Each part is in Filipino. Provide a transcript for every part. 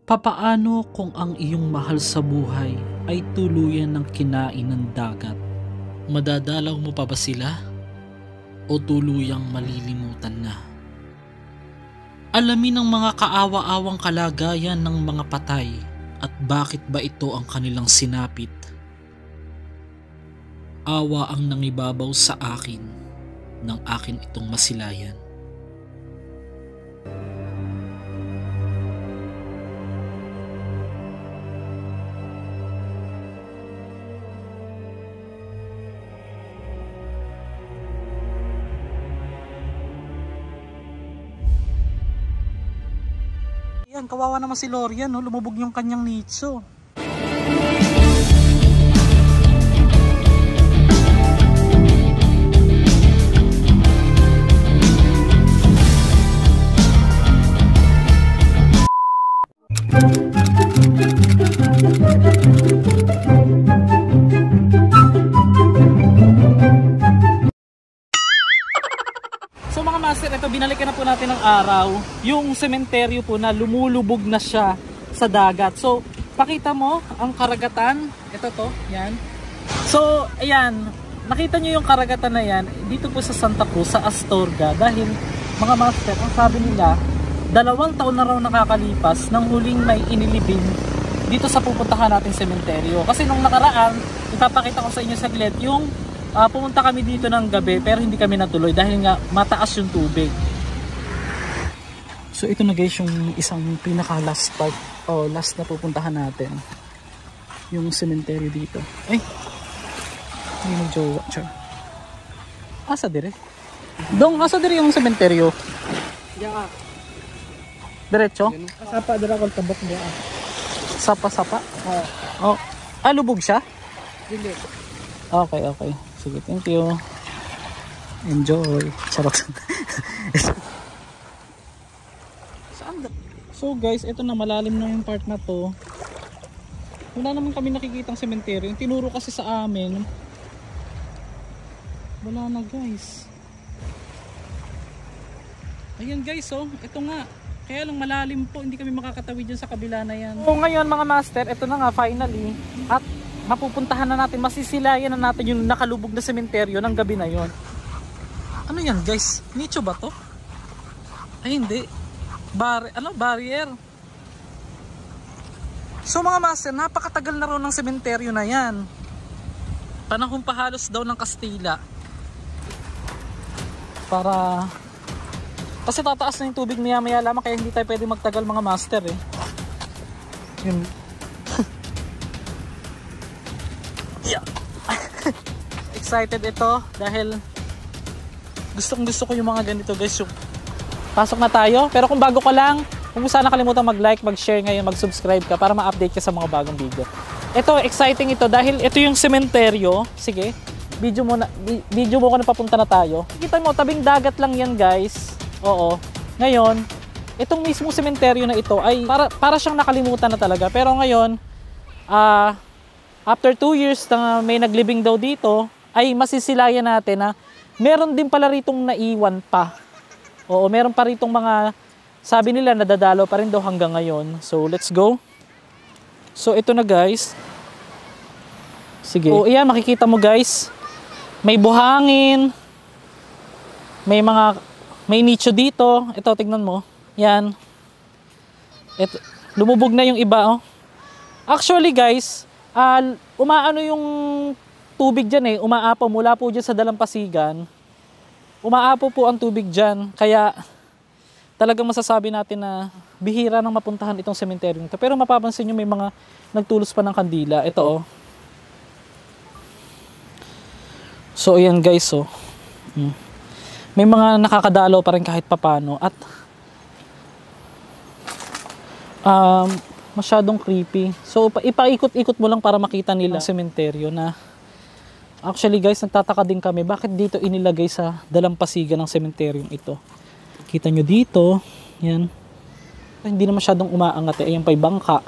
Papaano kung ang iyong mahal sa buhay ay tuluyan ng kinain ng dagat? Madadalaw mo pa ba sila? O tuluyang malilimutan na? Alamin ang mga kaawa-awang kalagayan ng mga patay at bakit ba ito ang kanilang sinapit. Awa ang nangibabaw sa akin ng akin itong masilayan. Yan, kawawa naman si Lorian, no? Lumubog yung kanyang nicho. So mga master, ito binalikan na po natin ng araw yung sementeryo po na lumulubog na siya sa dagat. So pakita mo ang karagatan, ito to, yan. So ayan, nakita nyo yung karagatan na yan dito po sa Santa Cruz, sa Astorga. Dahil mga master, ang sabi nila 2 taon na raw nakakalipas nang huling may inilibing dito sa pupuntahan nating sementeryo. Kasi nung nakaraan, ipapakita ko sa inyo saglit yung pumunta kami dito ng gabi pero hindi kami natuloy dahil nga mataas yung tubig. So ito na guys yung isang pinaka last part o last na pupuntahan natin. Yung sementeryo dito. Ay! Hindi mag-jowa. Char. Asa dire? Dong, asa dire yung sementeryo? Diyan. Diretso? Sapa dira ko tabok diyan. Sapa-sapa? Oh. Ah, lubog siya? Dili. Okay, okay. Sige, thank you. Enjoy. Charot. So guys, ito na, malalim na yung part na to. Wala naman kami nakikitang sementeryo. Yung tinuro kasi sa amin, wala na guys. Ayan guys, oh, ito nga. Kaya lang malalim po, hindi kami makakatawid dyan sa kabila na yan. So ngayon mga master, ito na nga finally. At mapupuntahan na natin, masisilayan na natin yung nakalubog na sementeryo ng gabi na yon. Ano yan guys? Nicho ba to? Ay hindi. Barrier. So mga master, napakatagal na raw ng sementeryo na yan. Panahon pa halos daw ng Kastila. Para kasi tataas na yung tubig maya lamang, kaya hindi tayo pwede magtagal mga master eh. Yun. Yeah. Excited ito dahil gusto ko yung mga ganito guys. Yung pasok na tayo, pero kung bago ka lang, huwag mo sana kalimutan mag-like, mag-share ngayon, mag-subscribe ka para ma-update ka sa mga bagong video. Ito, exciting ito dahil ito yung sementeryo. Sige, video mo ko na papunta na tayo. Kita mo, tabing dagat lang yan guys. Oo. Ngayon, itong mismong sementeryo na ito ay para siyang nakalimutan na talaga. Pero ngayon, after 2 years na may naglibing daw dito, ay masisilayan natin na meron din pala ritong naiwan pa. Oo, meron pa ritong mga, sabi nila nadadalo pa rin daw hanggang ngayon. So, let's go. So, ito na guys. Sige. O, ayan, makikita mo guys. May buhangin. May nicho dito. Ito, tignan mo. Yan. Ito, lumubog na yung iba, oh. Actually guys, umaano yung tubig dyan eh, umaapaw mula po dyan sa dalampasigan. Umaapaw po ang tubig dyan, kaya talagang masasabi natin na bihira nang mapuntahan itong sementeryo nito. Pero mapapansin nyo may mga nagtulos pa ng kandila. Ito oh. So ayan guys oh. May mga nakakadalaw pa rin kahit papano at masyadong creepy. So ipaikot-ikot mo lang para makita nila ang sementeryo na actually guys, nagtataka din kami bakit dito inilagay sa dalampasigan ng sementeryong ito. Kita nyo dito, yan. Hindi na masyadong umaangat eh. Ayan pa yung bangka.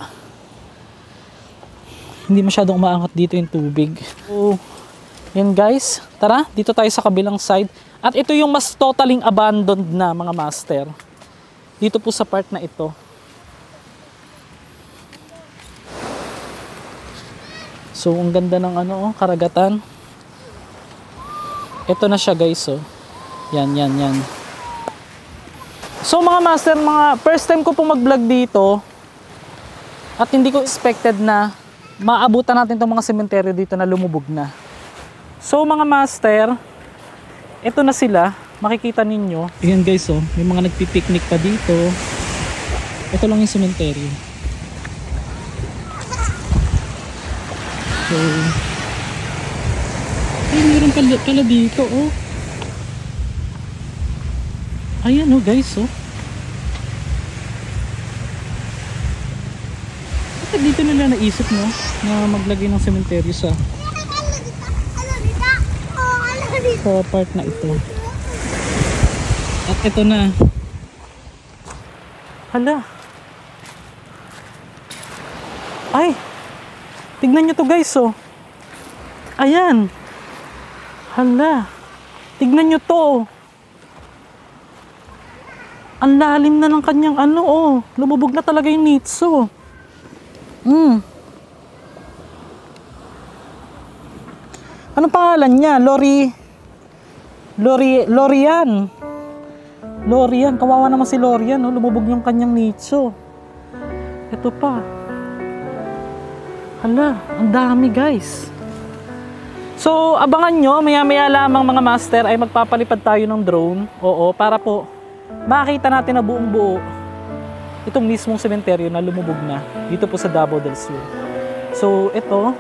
Hindi masyadong umaangat dito yung tubig. So, yan guys. Tara, dito tayo sa kabilang side. At ito yung mas totaling abandoned na mga master. Dito po sa part na ito. So ang ganda ng ano, karagatan. Ito na siya guys, oh. Yan. So mga master, mga first time ko po mag-vlog dito at hindi ko expected na maabutan natin itong mga sementeryo dito na lumubog na. So mga master, ito na sila, makikita ninyo. Ayan guys, oh, may mga nagpipiknik pa dito. Ito lang yung sementeryo. So, ay meron pala dito, oh. Ayan, oh guys, oh. Bakit dito nila naisip, no, na maglagay ng sementeryo sa part na ito. At ito na. Hala. Ay. Tignan nyo to guys, oh. Ayan. Hala. Tignan nyo to, oh. Ang lalim na ng kanyang ano, oh. Lumubog na talaga yung nitso. Anong pangalan niya? Lorian. Kawawa naman si Lorian, oh. Lumubog yung kanyang nitso. Ito pa. Hala, ang dami guys. So, abangan nyo, maya-maya lamang mga master ay magpapalipad tayo ng drone. Oo, para po makita natin na buong buo itong mismong sementeryo na lumubog na dito po sa Davao del Sur. So, ito,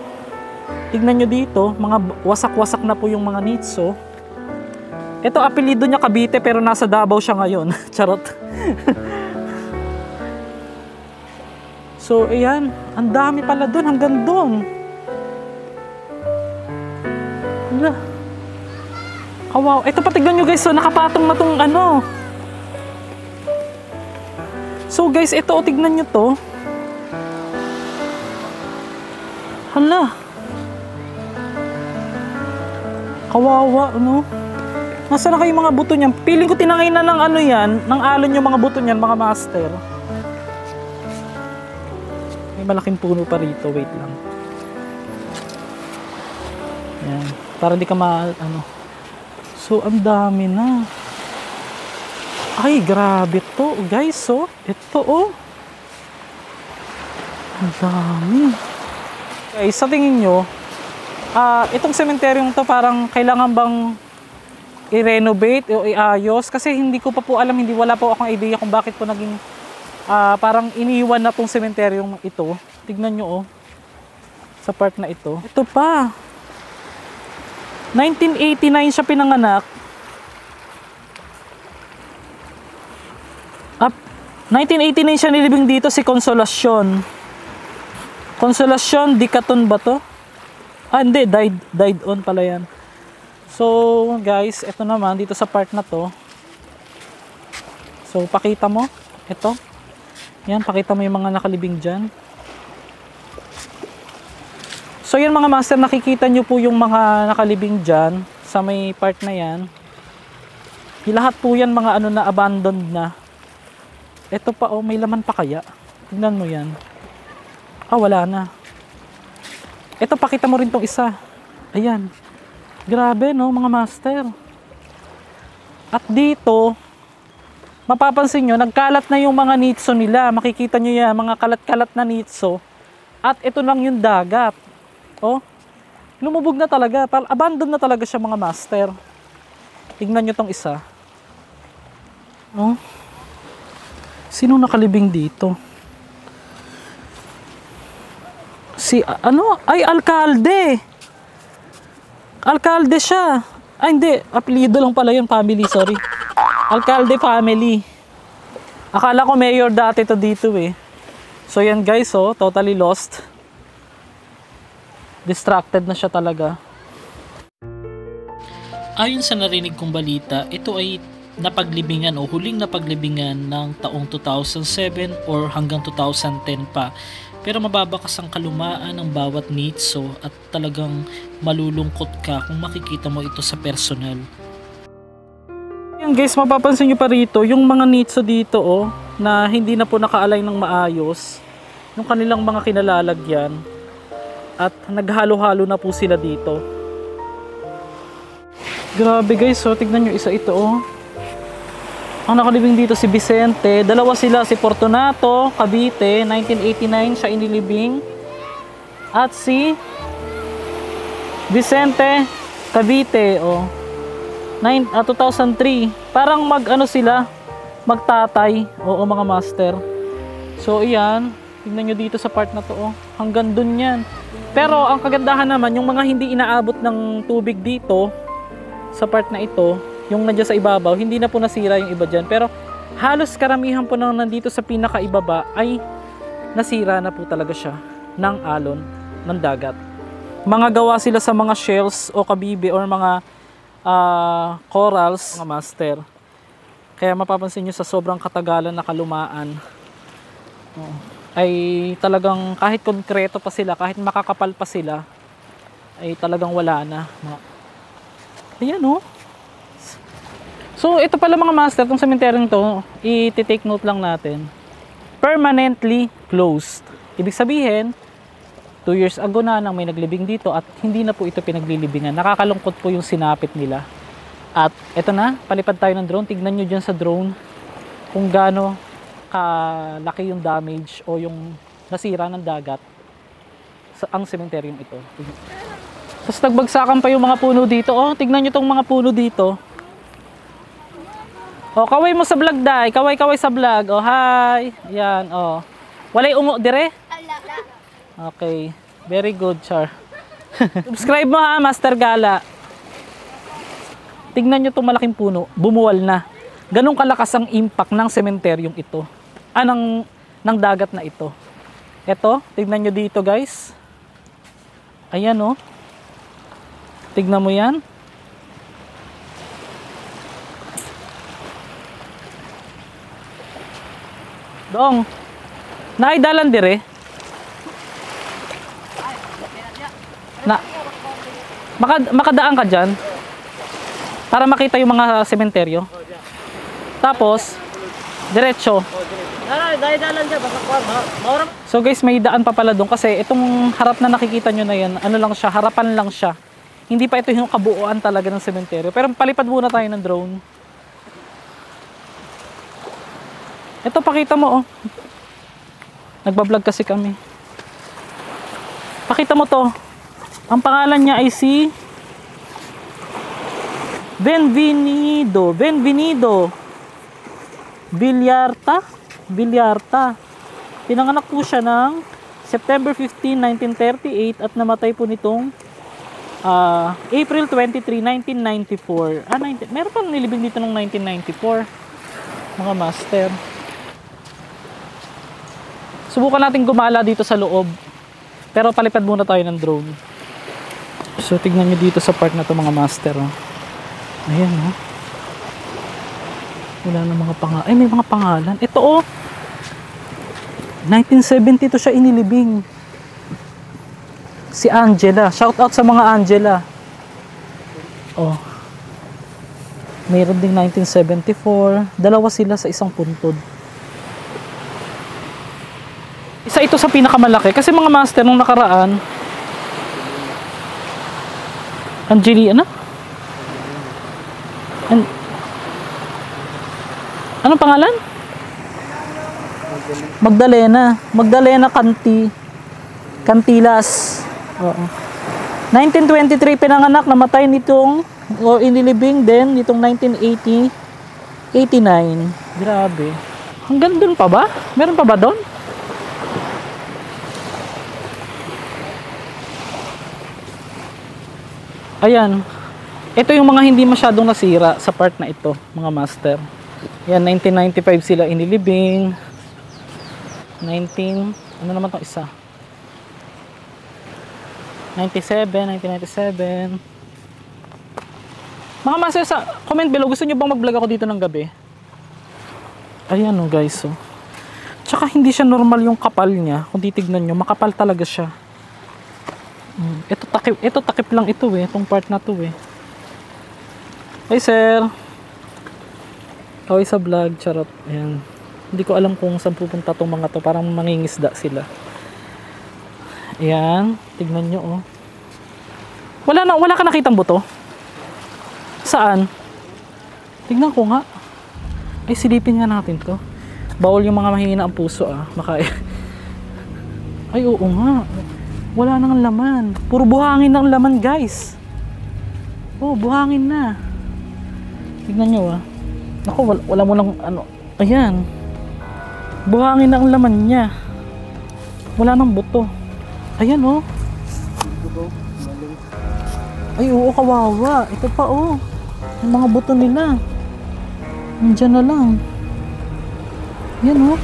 tignan nyo dito, mga wasak-wasak na po yung mga nitso. Ito, apelido niya Cavite pero nasa Davao siya ngayon. Charot. So, ayan. Ang dami pala doon. Hanggang doon. Hala. Kawaw. Ito pa, tignan nyo guys. So, nakapatong na tong ano. So, guys, ito. Tignan nyo to. Hala. Kawawa, ano? Nasaan na kayo mga buto niyan? Piling ko tinangay na ng ano yan. Ng alon yung mga buto niyan, mga master. Malaking puno pa rito, wait lang. Yan, para di ka ano. So ang dami na. Ay, grabe to, guys, oh. Ito, oh. Ang dami. Guys, sa tingin nyo, itong sementeryong to parang kailangan bang i-renovate o i-ayos? Kasi hindi ko pa po alam, wala po akong idea kung bakit po naging parang iniwan na tong sementeryong ito. Tignan nyo, oh. Sa part na ito. Ito pa. 1989 siya pinanganak. 1989 siya nilibing dito si Consolacion. Consolacion Dicaton ba to? Hindi. Died on pala yan. So, guys, ito naman dito sa part na to. So, pakita mo. Ito. Yan, pakita mo yung mga nakalibing dyan. So yan mga master, nakikita nyo po yung mga nakalibing dyan sa may part na yan. Lahat po yan mga ano na abandoned na. Ito pa, oh, may laman pa kaya. Tingnan mo yan. Wala na. Ito, pakita mo rin tong isa. Ayan. Grabe, no, mga master. At dito, mapapansin nyo, nagkalat na yung mga nitso nila. Makikita nyo yan, mga kalat-kalat na nitso. At ito lang yung dagat. Oh, lumubog na talaga. Abandon na talaga siya mga master. Tingnan nyo tong isa. Oh, sino nakalibing dito? Si, ano? Ay, alkalde. Alkalde siya. Ay, hindi. Apelido lang pala yun, family, sorry. Alkalde family. Akala ko mayor dati to dito eh. So yan guys, oh, totally lost. Distracted na siya talaga. Ayon sa narinig kong balita, ito ay napaglibingan o huling napaglibingan ng taong 2007 or hanggang 2010 pa. Pero mababakas ang kalumaan ng bawat nitso at talagang malulungkot ka kung makikita mo ito sa personal. Yan guys, mapapansin nyo pa rito, yung mga nitso dito, oh, na hindi na po naka-align ng maayos, yung kanilang mga kinalalagyan. at naghalo-halo na po sila dito. Grabe guys, so tignan nyo isa ito oh. Ang nakalibing dito si Vicente, dalawa sila, si Fortunato Cavite, 1989 siya inilibing, at si Vicente Cavite 2003. Parang sila, magtatay, oo mga master. So iyan, tingnan nyo dito sa part na to oh. Hanggang dun yan. Pero ang kagandahan naman, yung mga hindi inaabot ng tubig dito sa part na ito, yung nandiyan sa ibabaw, hindi na po nasira yung iba dyan. Pero halos karamihan po na nandito sa pinakaibaba ay nasira na po talaga siya ng alon ng dagat. Mga gawa sila sa mga shells o kabibe or mga corals, mga master. Kaya mapapansin nyo sa sobrang katagalan na kalumaan, ay talagang kahit konkreto pa sila, kahit makakapal pa sila, ay talagang wala na. Ayan oh. So ito pala mga master, itong cemetery to, i-take note lang natin. Permanently closed. Ibig sabihin, 2 years ago na nang may naglibing dito at hindi na po ito pinaglilibingan. Nakakalungkot po yung sinapit nila. At ito na, palipad tayo ng drone. Tignan nyo dyan sa drone kung gaano kalaki yung damage o yung nasira ng dagat sa ang cemetery ito. Tapos nagbagsakan pa yung mga puno dito. Oh, tignan nyo tong mga puno dito. Oh, kaway mo sa vlog dai. Kaway sa vlog. Oh, hi. Yan, oh. Walay ungo dire? Okay. Very good, Char. Subscribe mo ha, Master Gala. Tingnan nyo itong malaking puno. Bumuwal na. Ganong kalakas ang impact ng sementeryong ito. Ng dagat na ito. Ito, tignan nyo dito guys. Ayan oh. Tignan mo yan. Dong, naidalan dire. Na, makadaan ka dyan para makita yung mga sementeryo. Tapos, diretso. So guys, may daan pa pala doon kasi itong harap na nakikita nyo na yan, ano lang siya, harapan lang siya. Hindi pa ito yung kabuuan talaga ng sementeryo. Pero palipad muna tayo ng drone. Ito, pakita mo oh. Nagbablog kasi kami. Pakita mo to. Ang pangalan niya ay si Benvenido Villarta. Pinanganak po siya ng September 15, 1938 at namatay po nitong April 23, 1994. Meron pang nilibing dito noong 1994. Mga master. Subukan natin gumala dito sa loob. Pero palipad muna tayo ng drone. So tignan nyo dito sa part na to mga master. Oh. Ayan oh. Wala na mga pangalan. Ay, may mga pangalan. Ito oh. 1972 siya inilibing. Si Angela. Shout out sa mga Angela. Oh. Mayroon ding 1974. Dalawa sila sa isang puntod. Isa ito sa pinakamalaki. Kasi mga master nung nakaraan, Angelina? Anong pangalan? Magdalena Cantilas. Oo. 1923 pinanganak, namatay nitong o inilibing din nitong 1989. Grabe. Hanggang doon pa ba? Meron pa ba doon? Ayan. Ito yung mga hindi masyadong nasira sa part na ito, mga master. Yan, 1995 sila inilibing. Ano naman itong isa? 1997. Mga master, sa comment below, gusto nyo bang mag-vlog ako dito ng gabi? Ayan o guys. Oh. Tsaka hindi siya normal yung kapal niya. Kung titignan nyo, makapal talaga siya. Ito takip lang ito eh, itong part na to eh. Hey sir. Kaway sa vlog, charot. Ayan. Hindi ko alam kung saan pupunta tong mga to, parang mangingisda sila. Ayan, tignan nyo oh. Wala ka nakitang buto? Saan? Tignan ko nga. Ay, silipin nga natin to. Bawal yung mga mahina ang puso ah. Ay, oo nga. Wala nang laman. Puro buhangin ng laman, guys. Oh, buhangin na. Tignan nyo ah. Naku, wala mo lang ano. Ayan. Buhangin na ang laman niya. Wala nang buto. Ayan oh. Ay, oo, kawawa. Ito pa oh. Yung mga buto nila. Nandiyan na lang. Yan oh.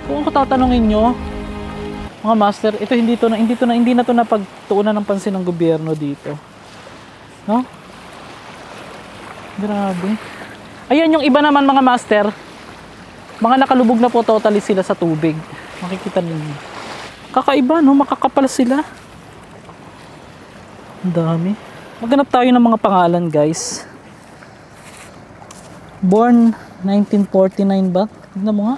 Kung ako tatanungin nyo, mga master, ito hindi na to napagtuunan ng pansin ng gobyerno dito. No? Grabe. Ayan yung iba naman mga master. Mga nakalubog na po totally sila sa tubig. Makikita ninyo. Kakaiba no, makakapal sila. Ang dami. Maghanap tayo ng mga pangalan, guys. Born 1949 ba? Tignan mo nga.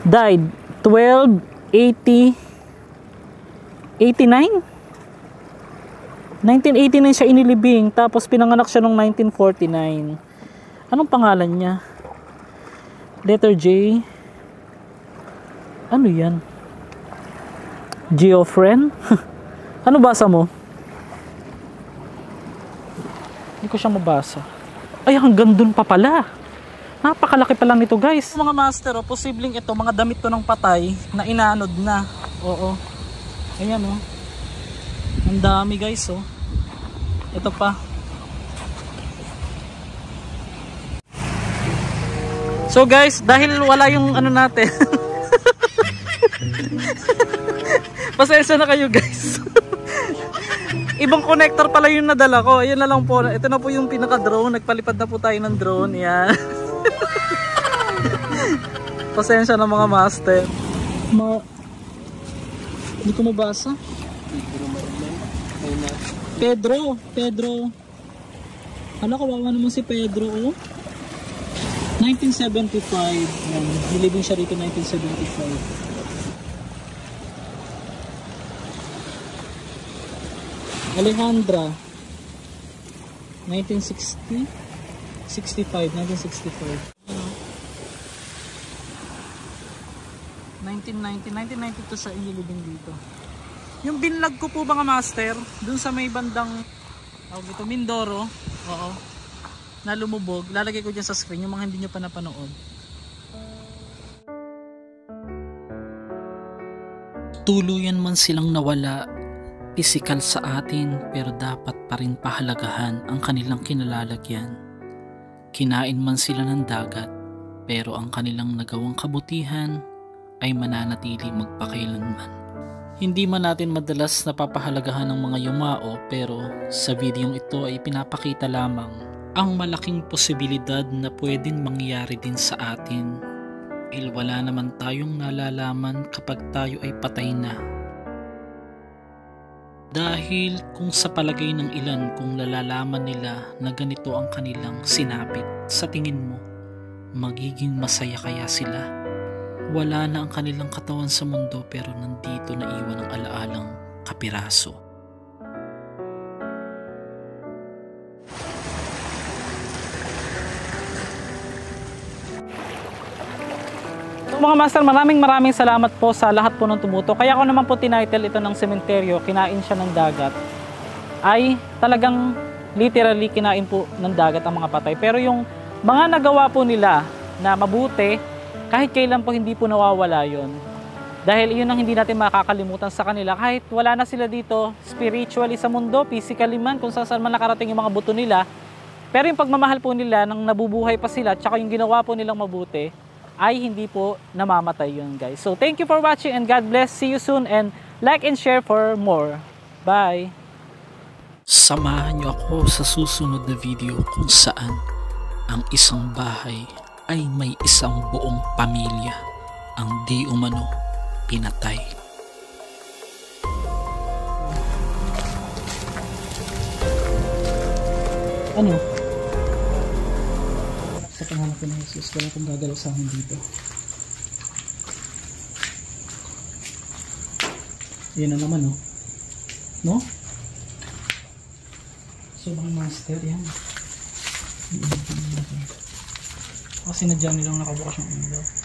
Died 1989 siya inilibing, tapos pinanganak siya noong 1949. Anong pangalan niya? Letter J. Ano yan? Geoffren? Ano basa mo? Hindi ko siya mabasa. Ay, hanggang dun pa pala. Napakalaki pa lang nito, guys. Mga master, oh, posibleng ito, mga damit to ng patay na inaanod na. Oo. Ayan, oh. Ang dami, guys, oh. Ito pa. So, guys, dahil wala yung ano natin. Pasensya na kayo, guys. Ibang connector pala yung nadala ko. Ayan na lang po. Ito na po yung pinaka-drone. Nagpalipad na po tayo ng drone. Yan. Pasensya na mga master. Hindi ko mabasa. Pedro. Hala, kawawa naman si Pedro. Oh. 1975. Yan. Nilibing siya rito 1975. Alejandra 1960 65 1965 1992 siya inilibing dito. Yung binlog ko po mga master dun sa may bandang dito, Mindoro, oo, na lumubog, lalagay ko dyan sa screen yung mga hindi nyo pa napanood. Tuluyan man silang nawala pisikal sa atin, pero dapat pa rin pahalagahan ang kanilang kinalalagyan. Kinain man sila ng dagat, pero ang kanilang nagawang kabutihan ay mananatili magpakailanman. Hindi man natin madalas napapahalagahan ng mga yumao, pero sa videong ito ay pinapakita lamang ang malaking posibilidad na pwedeng mangyari din sa atin. Dahil wala naman tayong nalalaman kapag tayo ay patay na. Dahil kung sa palagay ng ilan, kung lalalaman nila na ganito ang kanilang sinapit, sa tingin mo, magiging masaya kaya sila? Wala na ang kanilang katawan sa mundo, pero nandito na iwan ang alaalang kapiraso. Mga master, maraming salamat po sa lahat po ng tumuto. Kaya ako naman po tinitle ito ng sementeryo, kinain siya ng dagat. Ay talagang literally kinain po ng dagat ang mga patay. Pero yung mga nagawa po nila na mabuti, kahit kailan po hindi po nawawala yon. Dahil yun ang hindi natin makakalimutan sa kanila. Kahit wala na sila dito spiritually sa mundo, physically man, kung saan man nakarating yung mga buto nila. Pero yung pagmamahal po nila nang nabubuhay pa sila, tsaka yung ginawa po nilang mabuti, ay hindi po namamatay yun, guys. So thank you for watching and God bless. See you soon and like and share for more. Bye! Samahan niyo ako sa susunod na video kung saan ang isang bahay ay may isang buong pamilya ang di umano pinatay. Ano? pangalan ko ng Jesus. Wala akong gagalaw sa amin dito. Yan na naman, oh. No? So, mga master, yan. Kasi na dyan nilang nakabukas yung ilaw.